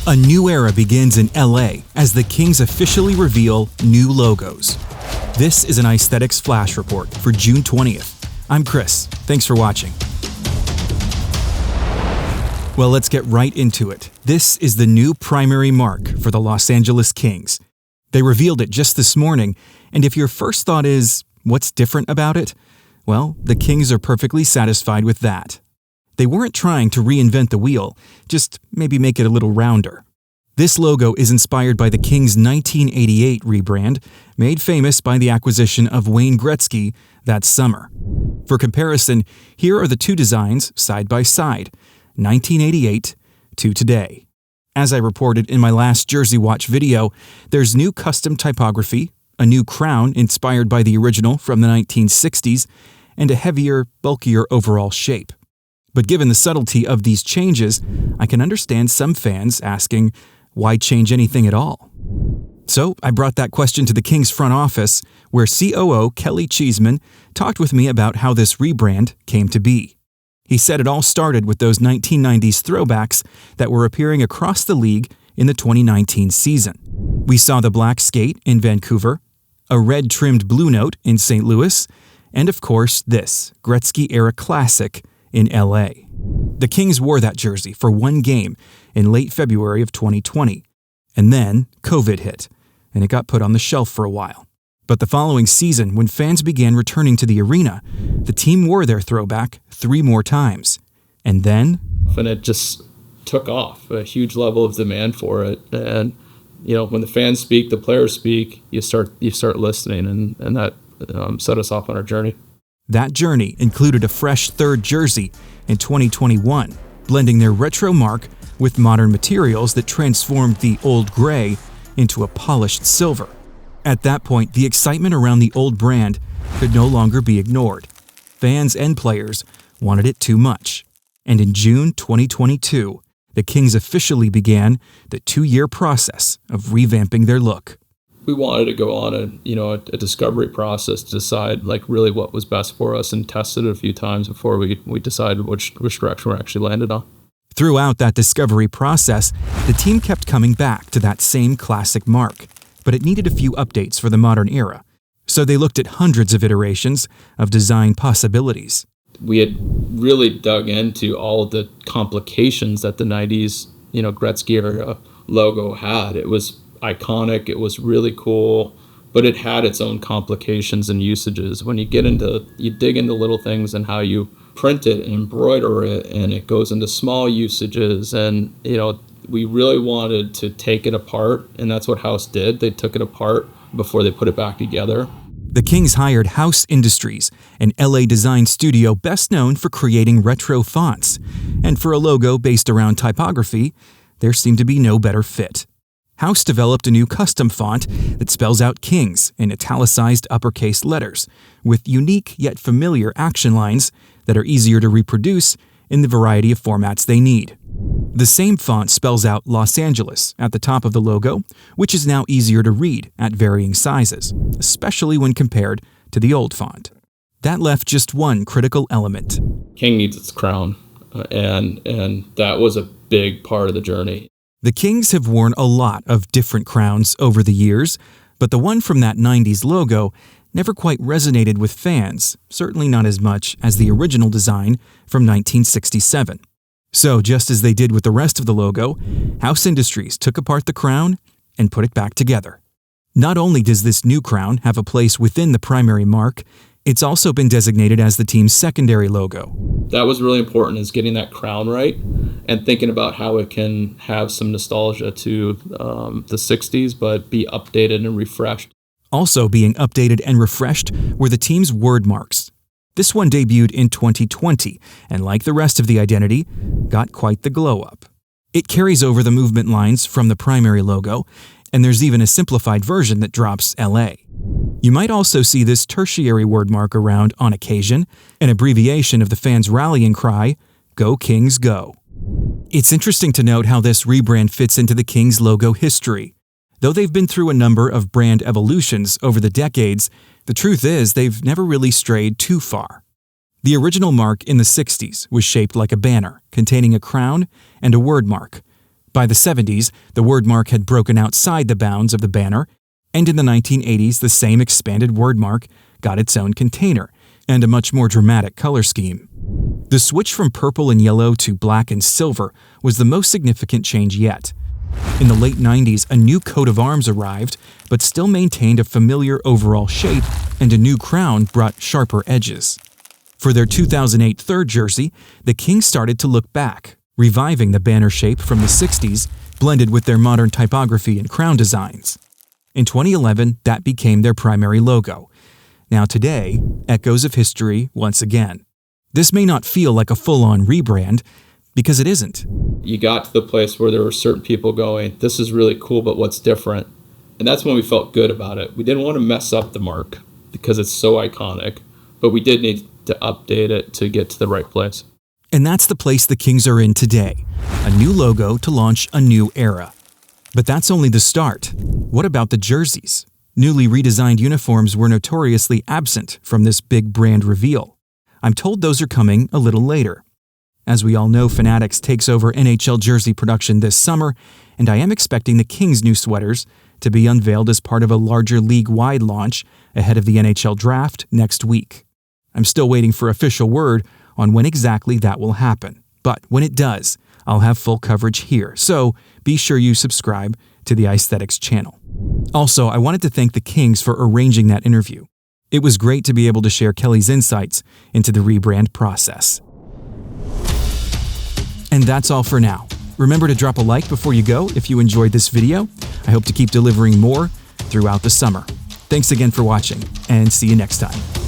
A new era begins in LA as the Kings officially reveal new logos. This is an Icethetics Flash Report for June 20th. I'm Chris. Thanks for watching. Well, let's get right into it. This is the new primary mark for the Los Angeles Kings. They revealed it just this morning, and if your first thought is, what's different about it? Well, the Kings are perfectly satisfied with that. They weren't trying to reinvent the wheel, just maybe make it a little rounder. This logo is inspired by the Kings' 1988 rebrand, made famous by the acquisition of Wayne Gretzky that summer. For comparison, here are the two designs side by side, 1988 to today. As I reported in my last Jersey Watch video, there's new custom typography, a new crown inspired by the original from the 1960s, and a heavier, bulkier overall shape. But given the subtlety of these changes, I can understand some fans asking, why change anything at all? So I brought that question to the Kings front office, where COO Kelly Cheeseman talked with me about how this rebrand came to be. He said it all started with those 1990s throwbacks that were appearing across the league in the 2019 season. We saw the black skate in Vancouver, a red trimmed blue note in St. Louis, and of course this Gretzky-Era classic in LA. The Kings wore that jersey for one game in late February of 2020, and then COVID hit, and it got put on the shelf for a while. But the following season, when fans began returning to the arena, the team wore their throwback 3 more times. And then... And it just took off, a huge level of demand for it. And, when the fans speak, the players speak, you start listening, and that set us off on our journey. That journey included a fresh third jersey in 2021, blending their retro mark with modern materials that transformed the old gray into a polished silver. At that point, the excitement around the old brand could no longer be ignored. Fans and players wanted it too much. And in June 2022, the Kings officially began the 2-year process of revamping their look. We wanted to go on a discovery process to decide really what was best for us, and tested it a few times before we decided which direction we actually landed on. Throughout that discovery process, the team kept coming back to that same classic mark, but it needed a few updates for the modern era. So they looked at hundreds of iterations of design possibilities. We had really dug into all of the complications that the 90s, Gretzky-Era logo had. It was iconic, it was really cool, but it had its own complications and usages. When you dig into little things and how you print it and embroider it, and it goes into small usages, and we really wanted to take it apart, and that's what House did. They took it apart before they put it back together. The Kings hired House Industries, an LA design studio best known for creating retro fonts, and for a logo based around typography, there seemed to be no better fit. House developed a new custom font that spells out Kings in italicized uppercase letters, with unique yet familiar action lines that are easier to reproduce in the variety of formats they need. The same font spells out Los Angeles at the top of the logo, which is now easier to read at varying sizes, especially when compared to the old font. That left just one critical element. King needs its crown, and that was a big part of the journey. The Kings have worn a lot of different crowns over the years, but the one from that 90s logo never quite resonated with fans, certainly not as much as the original design from 1967. So just as they did with the rest of the logo, House Industries took apart the crown and put it back together. Not only does this new crown have a place within the primary mark, it's also been designated as the team's secondary logo. That was really important, is getting that crown right and thinking about how it can have some nostalgia to the 60s, but be updated and refreshed. Also being updated and refreshed were the team's word marks. This one debuted in 2020, and like the rest of the identity, got quite the glow-up. It carries over the movement lines from the primary logo, and there's even a simplified version that drops LA. You might also see this tertiary word mark around on occasion, an abbreviation of the fans' rallying cry, "Go Kings, Go." It's interesting to note how this rebrand fits into the Kings logo history. Though they've been through a number of brand evolutions over the decades, the truth is they've never really strayed too far. The original mark in the 60s was shaped like a banner, containing a crown and a word mark. By the 70s, the wordmark had broken outside the bounds of the banner, and in the 1980s, the same expanded wordmark got its own container and a much more dramatic color scheme. The switch from purple and yellow to black and silver was the most significant change yet. In the late 90s, a new coat of arms arrived, but still maintained a familiar overall shape, and a new crown brought sharper edges. For their 2008 third jersey, the Kings started to look back, reviving the banner shape from the 60s, blended with their modern typography and crown designs. In 2011, that became their primary logo. Now today, echoes of history once again. This may not feel like a full-on rebrand, because it isn't. You got to the place where there were certain people going, this is really cool, but what's different? And that's when we felt good about it. We didn't want to mess up the mark because it's so iconic, but we did need to update it to get to the right place. And that's the place the Kings are in today. A new logo to launch a new era. But that's only the start. What about the jerseys? Newly redesigned uniforms were notoriously absent from this big brand reveal. I'm told those are coming a little later. As we all know, Fanatics takes over NHL jersey production this summer, and I am expecting the Kings' new sweaters to be unveiled as part of a larger league-wide launch ahead of the NHL draft next week. I'm still waiting for official word on when exactly that will happen, but when it does, I'll have full coverage here, so be sure you subscribe to the Icethetics channel. Also, I wanted to thank the Kings for arranging that interview. It was great to be able to share Kelly's insights into the rebrand process. And that's all for now. Remember to drop a like before you go if you enjoyed this video. I hope to keep delivering more throughout the summer. Thanks again for watching, and see you next time.